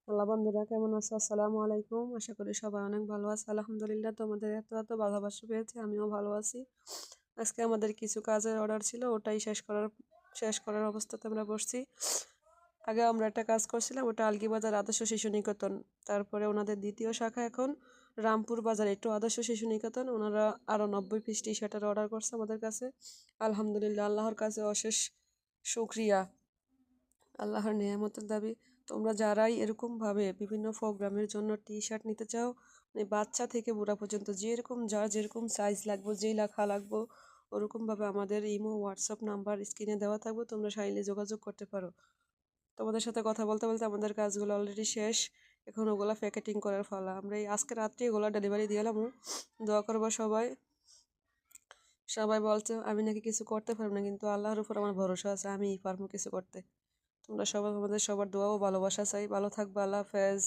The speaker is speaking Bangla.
হ্যালো বন্ধুরা, কেমন আছো? আসসালামু আলাইকুম। আশা করি সবাই অনেক ভালো আছে। আলহামদুলিল্লাহ, তোমাদের এত ভালোবাসা পেয়েছি, আমিও ভালো আছি। আজকে আমাদের কিছু কাজের অর্ডার ছিল, ওটাই শেষ করার অবস্থাতে আমরা বসছি। আগে আমরা একটা কাজ করছিলাম, ওটা আলগীবাজার আদর্শ শিশু নিকেতন। তারপরে ওনাদের দ্বিতীয় শাখা এখন রামপুর বাজার, একটু আদর্শ শিশু নিকেতন। ওনারা আরও 90 পিস টি শার্টের অর্ডার করছে আমাদের কাছে। আলহামদুলিল্লাহ, আল্লাহর কাছে অশেষ শুক্রিয়া। আল্লাহর নেয়ামতের দাবি। তোমরা যারাই এরকমভাবে বিভিন্ন প্রোগ্রামের জন্য টি শার্ট নিতে চাও, মানে বাচ্চা থেকে বুড়া পর্যন্ত যার যেরকম সাইজ লাগবে, যেই লেখা লাগবে, ওরকমভাবে আমাদের ইমো হোয়াটসঅ্যাপ নাম্বার স্ক্রিনে দেওয়া থাকবে, তোমরা চাইলে যোগাযোগ করতে পারো। তোমাদের সাথে কথা বলতে বলতে আমাদের কাজগুলো অলরেডি শেষ। এখন ওগুলা প্যাকেটিং করার ফলা, আমরা এই আজকে রাত্রে এগুলো ডেলিভারি দিয়ে এলাম। দোয়া করবো সবাই। সবাই বলছে আমি নাকি কিছু করতে পারবো না, কিন্তু আল্লাহর উপর আমার ভরসা আছে, আমি পারবো কিছু করতে। তোমরা সবাই, আমাদের সবার দোয়া ও ভালোবাসা চাই। ভালো থাকবে। আল্লাহ হাফেজ।